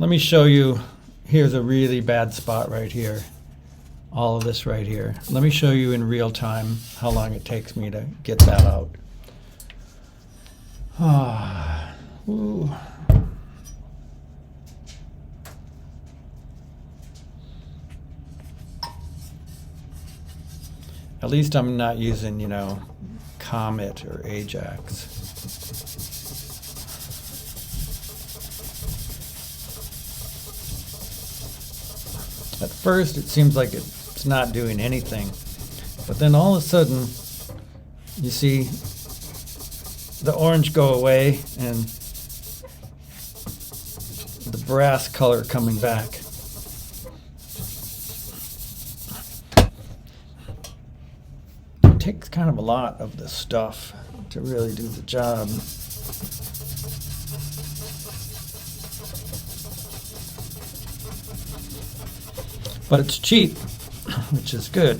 let me show you. Here's a really bad spot right here. All of this right here. Let me show you in real time how long it takes me to get that out. Ooh. At least I'm not using, Comet or Ajax. At first, it seems like it's not doing anything. But then all of a sudden, you see the orange go away and the brass color coming back. It takes kind of a lot of this stuff to really do the job. But it's cheap, which is good.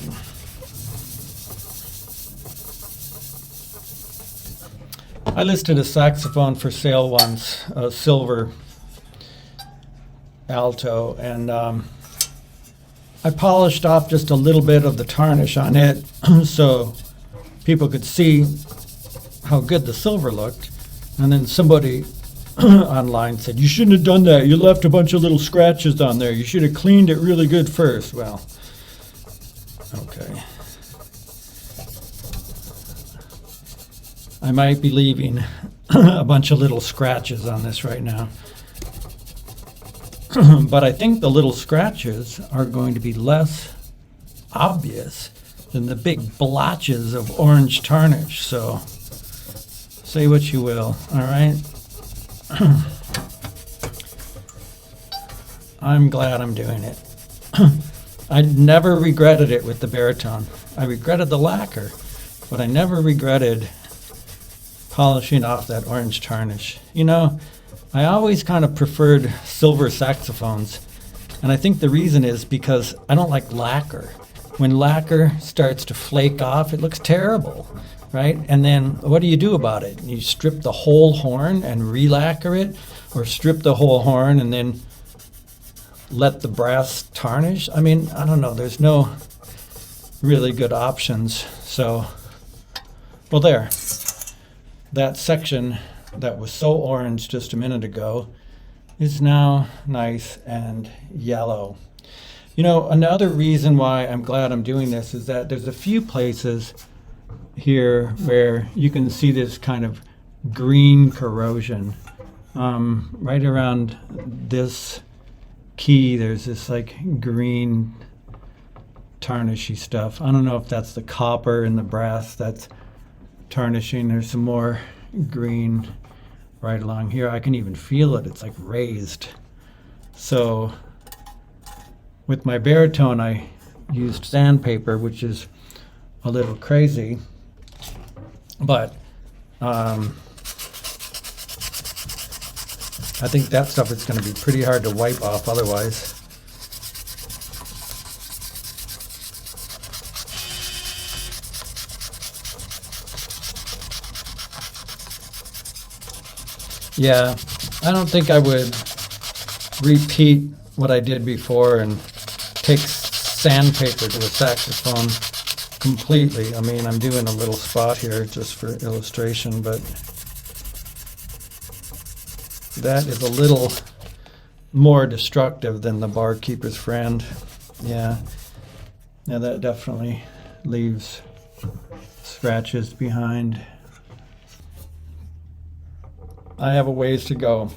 I listed a saxophone for sale once, a silver alto, and I polished off just a little bit of the tarnish on it so people could see how good the silver looked. And then somebody online said, "You shouldn't have done that. You left a bunch of little scratches on there. You should have cleaned it really good first." Well, okay. I might be leaving a bunch of little scratches on this right now. But I think the little scratches are going to be less obvious than the big blotches of orange tarnish. So say what you will, all right? I'm glad I'm doing it. I never regretted it with the baritone. I regretted the lacquer, but I never regretted polishing off that orange tarnish. I always kind of preferred silver saxophones, and I think the reason is because I don't like lacquer. When lacquer starts to flake off, it looks terrible, right? And then what do you do about it? You strip the whole horn and re-lacquer it, or strip the whole horn and then let the brass tarnish? I mean, I don't know. There's no really good options. So, well, there. That section that was so orange just a minute ago is now nice and yellow. Another reason why I'm glad I'm doing this is that there's a few places here where you can see this kind of green corrosion. Right around this key, there's this like green tarnishy stuff. I don't know if that's the copper and the brass that's tarnishing. There's some more green right along here. I can even feel it. It's like raised. So with my baritone, I used sandpaper, which is a little crazy, but I think that stuff is going to be pretty hard to wipe off otherwise. Yeah, I don't think I would repeat what I did before and take sandpaper to a saxophone completely. I mean, I'm doing a little spot here just for illustration, but that is a little more destructive than the Barkeepers Friend. Yeah, that definitely leaves scratches behind. I have a ways to go.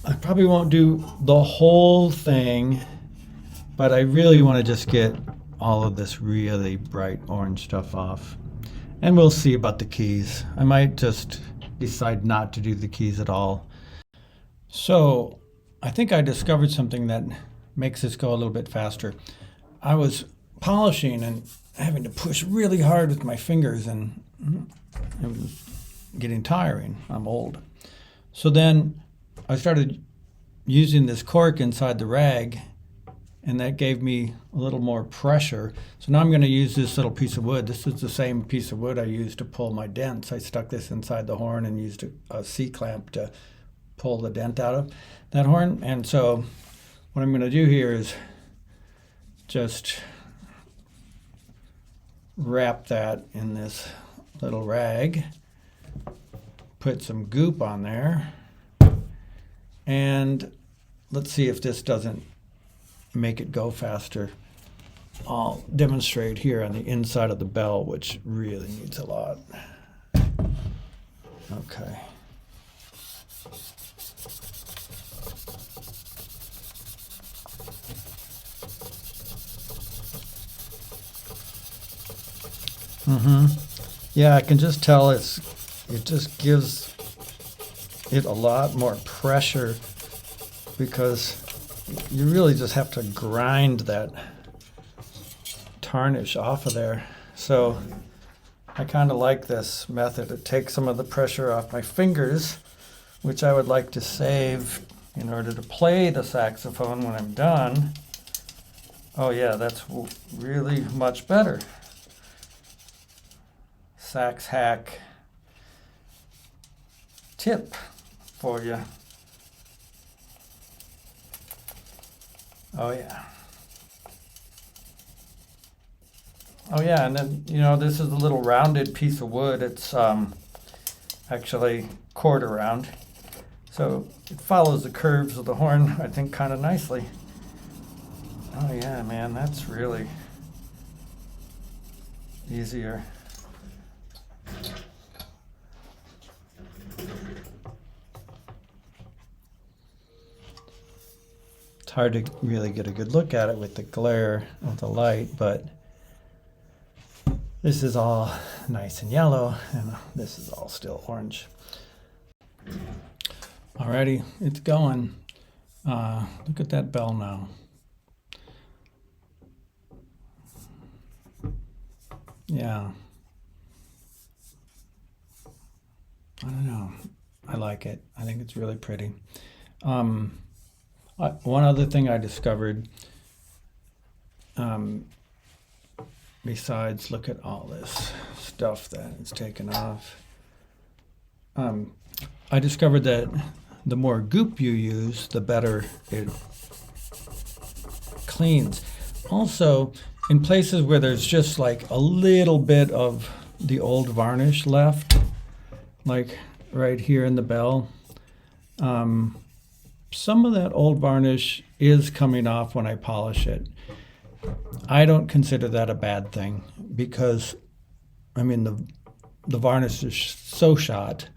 I probably won't do the whole thing, but I really want to just get all of this really bright orange stuff off. And we'll see about the keys. I might just decide not to do the keys at all. So I think I discovered something that makes this go a little bit faster. I was polishing and having to push really hard with my fingers, and it was getting tiring. I'm old. So then I started using this cork inside the rag, and that gave me a little more pressure. So now I'm going to use this little piece of wood. This is the same piece of wood I used to pull my dents. I stuck this inside the horn and used a C-clamp to pull the dent out of that horn. And so what I'm going to do here is just wrap that in this little rag, put some goop on there, and let's see if this doesn't make it go faster. I'll demonstrate here on the inside of the bell, which really needs a lot. Okay. Yeah, I can just tell it just gives it a lot more pressure, because you really just have to grind that tarnish off of there. So I kind of like this method. It takes some of the pressure off my fingers, which I would like to save in order to play the saxophone when I'm done. Oh yeah, that's really much better. Sax hack tip for you. Oh yeah. Oh yeah, and then, this is a little rounded piece of wood. It's actually quarter round. So it follows the curves of the horn, I think, kind of nicely. Oh yeah, man, that's really easier. It's hard to really get a good look at it with the glare of the light, but this is all nice and yellow, and this is all still orange. Alrighty, it's going. Look at that bell now. Yeah. I don't know. I like it. I think it's really pretty. One other thing I discovered, besides, look at all this stuff that is taken off. I discovered that the more goop you use, the better it cleans. Also, in places where there's just like a little bit of the old varnish left, like right here in the bell, some of that old varnish is coming off when I polish it. I don't consider that a bad thing, because the varnish is so shot,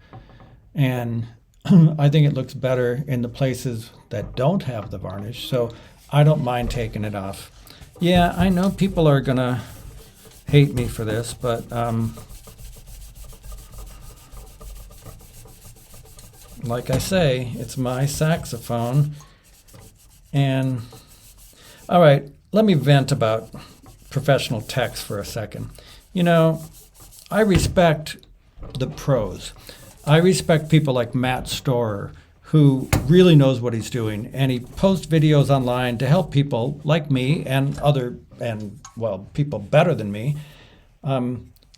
and I think it looks better in the places that don't have the varnish, so I don't mind taking it off. Yeah, I know people are gonna hate me for this, but like I say, it's my saxophone. And all right, let me vent about professional techs for a second. I respect the pros. I respect people like Matt Storer, who really knows what he's doing, and he posts videos online to help people like me and people better than me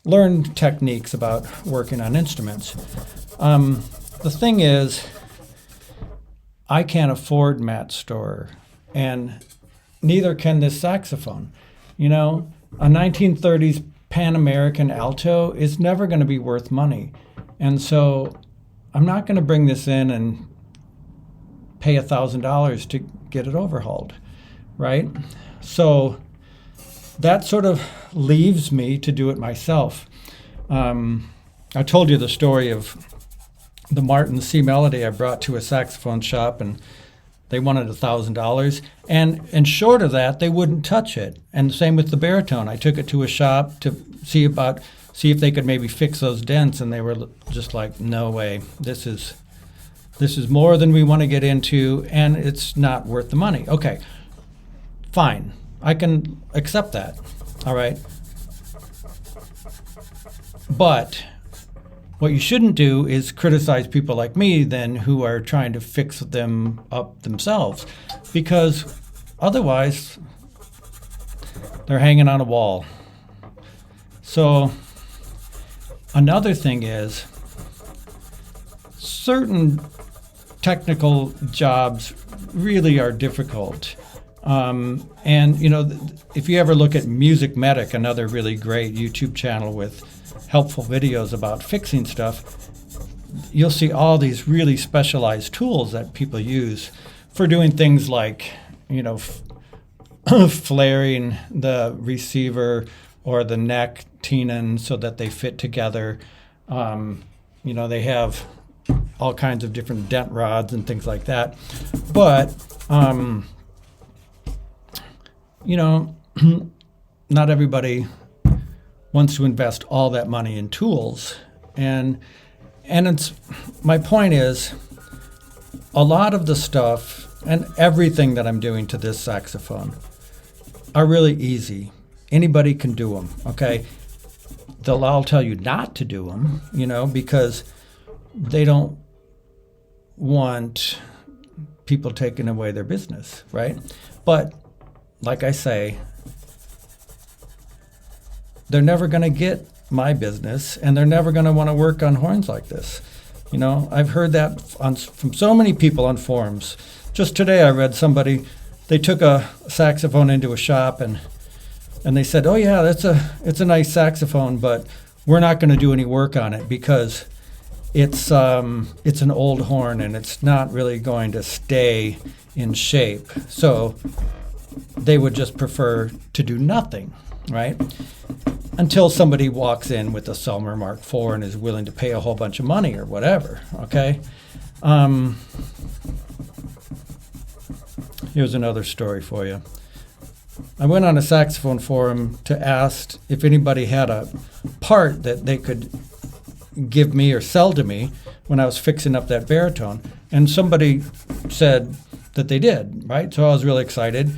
learn techniques about working on instruments. The thing is, I can't afford Matt Storer, and neither can this saxophone. A 1930s Pan American alto is never going to be worth money. And so I'm not going to bring this in and pay $1,000 to get it overhauled, right? So that sort of leaves me to do it myself. I told you the story of the Martin C. Melody I brought to a saxophone shop, and they wanted $1,000. And short of that, they wouldn't touch it. And the same with the baritone. I took it to a shop to see if they could maybe fix those dents, and they were just like, no way. This is more than we want to get into, and it's not worth the money. Okay, fine. I can accept that. All right. But what you shouldn't do is criticize people like me then who are trying to fix them up themselves, because otherwise they're hanging on a wall. So another thing is, certain technical jobs really are difficult. And, you know, if you ever look at Music Medic, another really great YouTube channel with helpful videos about fixing stuff, you'll see all these really specialized tools that people use for doing things like, you know, flaring the receiver or the neck tenon so that they fit together. You know, they have all kinds of different dent rods and things like that. But, you know, not everybody wants to invest all that money in tools. And it's, my point is, a lot of the stuff and everything that I'm doing to this saxophone are really easy. Anybody can do them, okay? They'll all tell you not to do them, you know, because they don't want people taking away their business, right? But like I say, they're never going to get my business, and they're never going to want to work on horns like this. You know, I've heard that from so many people on forums. Just today I read somebody, they took a saxophone into a shop and they said, oh yeah, it's a nice saxophone, but we're not going to do any work on it because it's an old horn and it's not really going to stay in shape. So they would just prefer to do nothing, right? Until somebody walks in with a Selmer Mark IV and is willing to pay a whole bunch of money or whatever, okay? Here's another story for you. I went on a saxophone forum to ask if anybody had a part that they could give me or sell to me when I was fixing up that baritone. And somebody said that they did, right? So I was really excited.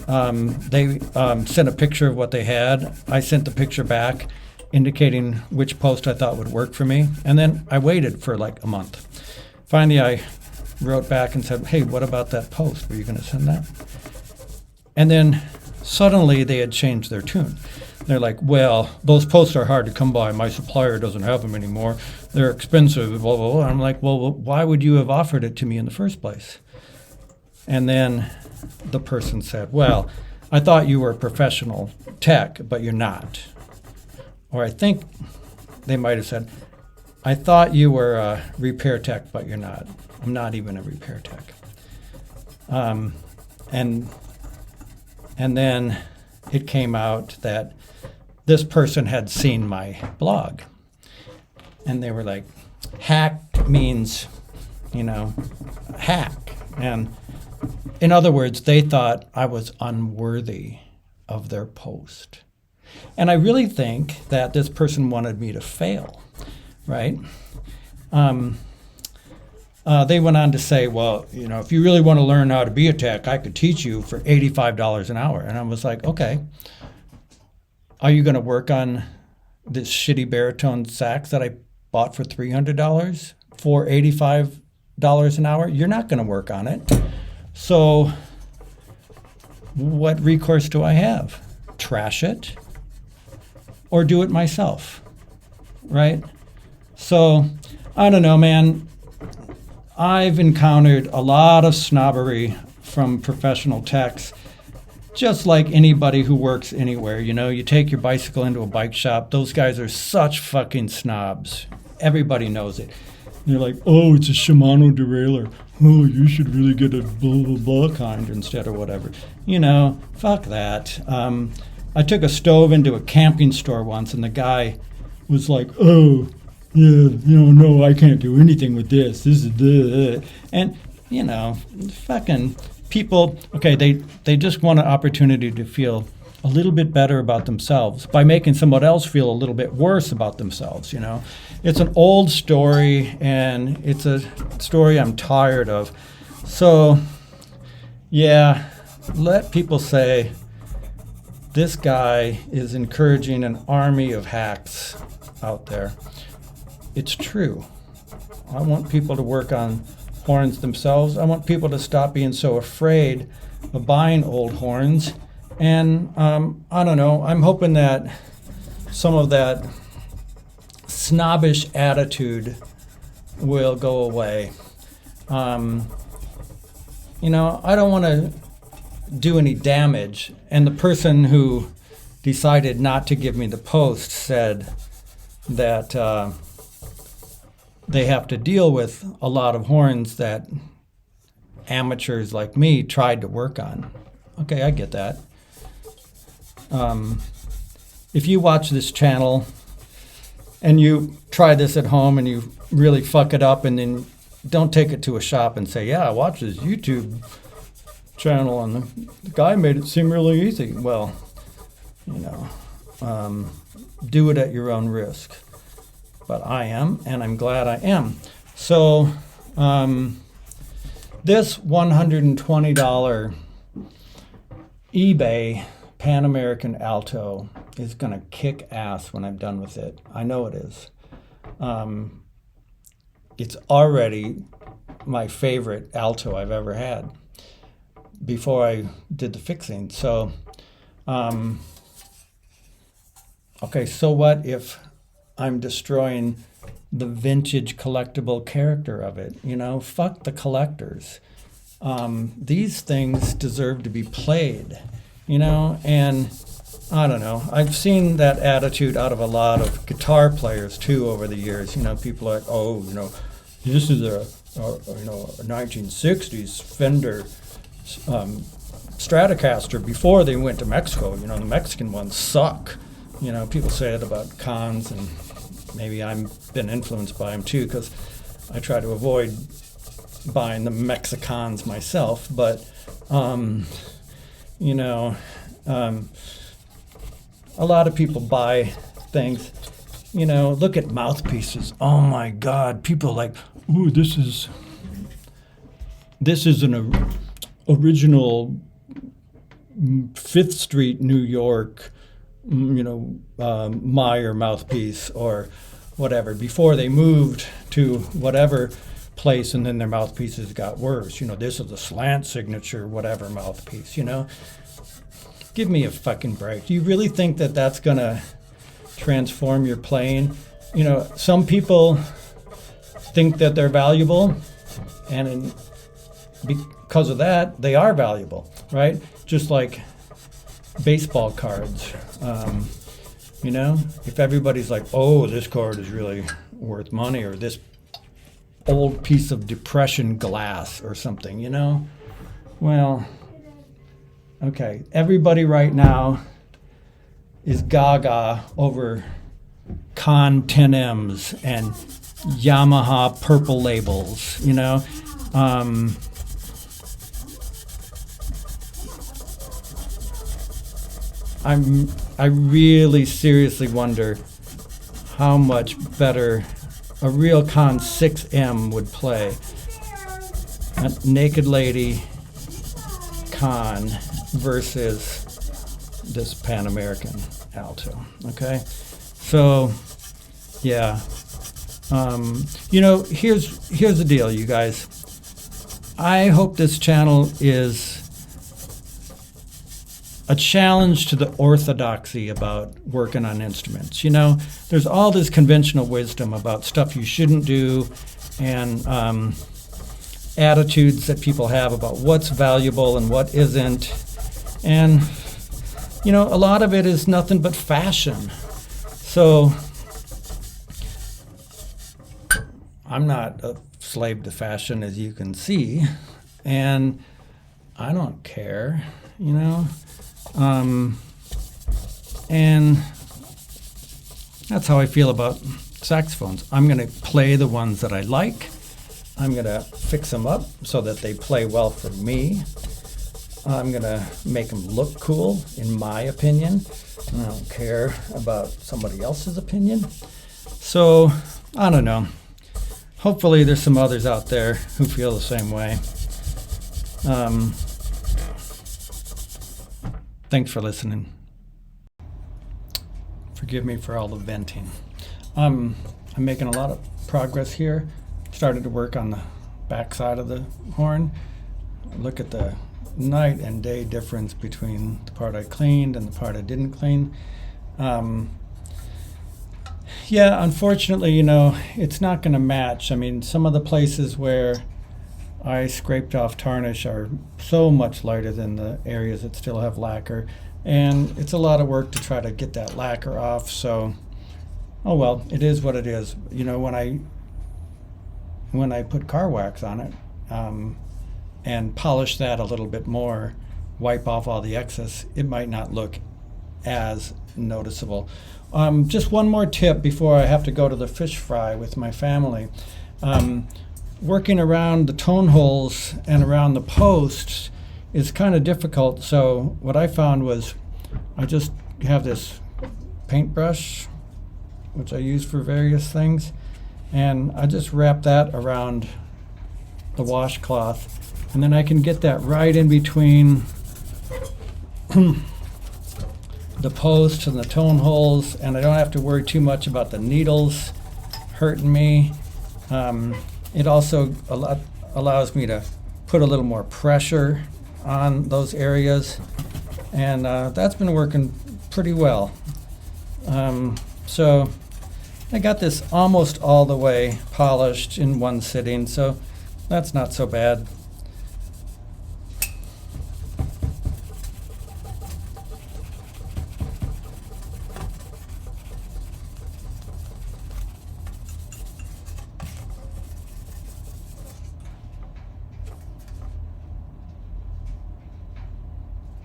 They sent a picture of what they had. I sent the picture back indicating which post I thought would work for me. And then I waited for like a month. Finally, I wrote back and said, hey, what about that post? Were you going to send that? And then suddenly they had changed their tune. They're like, well, those posts are hard to come by. My supplier doesn't have them anymore. They're expensive, blah, blah, blah. I'm like, well, why would you have offered it to me in the first place? And then the person said, well, I thought you were a professional tech, but you're not. Or I think they might have said, I thought you were a repair tech, but you're not. I'm not even a repair tech. And then it came out that this person had seen my blog. And they were like, hack means, you know, hack. And in other words, they thought I was unworthy of their post. And I really think that this person wanted me to fail, right? They went on to say, well, you know, if you really want to learn how to be a tech, I could teach you for $85 an hour. And I was like, okay, are you going to work on this shitty baritone sax that I bought for $300 for $85 an hour? You're not going to work on it. So what recourse do I have? Trash it or do it myself, right? So I don't know, man. I've encountered a lot of snobbery from professional techs, just like anybody who works anywhere. You know, you take your bicycle into a bike shop, those guys are such fucking snobs. Everybody knows it. They're like, oh, it's a Shimano derailleur. Oh, you should really get a blah, blah, blah kind instead or whatever. You know, fuck that. I took a stove into a camping store once, and the guy was like, oh, yeah, you know, no, I can't do anything with this. This is the, and you know, fucking people. Okay, they just want an opportunity to feel a little bit better about themselves by making someone else feel a little bit worse about themselves. You know, it's an old story, and it's a story I'm tired of. So, yeah, let people say this guy is encouraging an army of hacks out there. It's true. I want people to work on horns themselves. I want people to stop being so afraid of buying old horns. And I don't know, I'm hoping that some of that snobbish attitude will go away. You know, I don't want to do any damage. And the person who decided not to give me the post said that they have to deal with a lot of horns that amateurs like me tried to work on. Okay, I get that. If you watch this channel and you try this at home and you really fuck it up, and then don't take it to a shop and say, yeah, I watched this YouTube channel and the guy made it seem really easy. Well, you know, do it at your own risk. But I am, and I'm glad I am. So this $120 eBay Pan American Alto is going to kick ass when I'm done with it. I know it is. It's already my favorite alto I've ever had before I did the fixing. So, okay, so what if I'm destroying the vintage collectible character of it? You know, fuck the collectors. These things deserve to be played, you know, and I don't know. I've seen that attitude out of a lot of guitar players too over the years. You know, people are like, oh, you know, this is a 1960s Fender Stratocaster before they went to Mexico. You know, the Mexican ones suck. You know, people say it about cons, and maybe I've been influenced by them too, because I try to avoid buying the Mexicans myself. But, you know, a lot of people buy things, you know, look at mouthpieces. Oh my God, people like, ooh, this is an original Fifth Street, New York, you know, Meyer mouthpiece or whatever, before they moved to whatever place, and then their mouthpieces got worse. You know, this is a slant signature, whatever mouthpiece, you know. Give me a fucking break. Do you really think that that's going to transform your playing? You know, some people think that they're valuable, and because of that, they are valuable, right? Just like baseball cards. You know, if everybody's like, oh, this card is really worth money, or this old piece of depression glass or something, you know? Well, okay, everybody right now is gaga over Con 10Ms and Yamaha purple labels, you know? I really seriously wonder how much better a real Con 6M would play. A Naked Lady Con versus this Pan American Alto. Okay, so yeah, you know, here's the deal, you guys. I hope this channel is a challenge to the orthodoxy about working on instruments. You know, there's all this conventional wisdom about stuff you shouldn't do, and attitudes that people have about what's valuable and what isn't. And, you know, a lot of it is nothing but fashion. So I'm not a slave to fashion, as you can see, and I don't care, you know. And that's how I feel about saxophones. I'm going to play the ones that I like. I'm going to fix them up so that they play well for me. I'm going to make them look cool, in my opinion. And I don't care about somebody else's opinion. So, I don't know. Hopefully there's some others out there who feel the same way. Thanks for listening. Forgive me for all the venting. I'm making a lot of progress here. Started to work on the back side of the horn. Look at the night and day difference between the part I cleaned and the part I didn't clean. Yeah, unfortunately, you know, it's not going to match. I mean, some of the places where I scraped off tarnish are so much lighter than the areas that still have lacquer, and it's a lot of work to try to get that lacquer off. So, oh well, it is what it is. You know, when I put car wax on it and polish that a little bit more, wipe off all the excess, it might not look as noticeable. Just one more tip before I have to go to the fish fry with my family. Working around the tone holes and around the posts is kind of difficult. So what I found was I just have this paintbrush, which I use for various things, and I just wrap that around the washcloth, and then I can get that right in between the posts and the tone holes, and I don't have to worry too much about the needles hurting me. It also allows me to put a little more pressure on those areas, and that's been working pretty well. So I got this almost all the way polished in one sitting, so that's not so bad.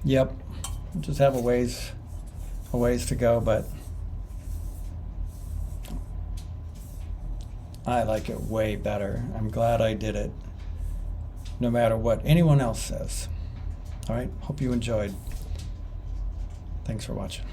Yep, just have a ways to go, but I like it way better. I'm glad I did it, no matter what anyone else says. All right, hope you enjoyed. Thanks for watching.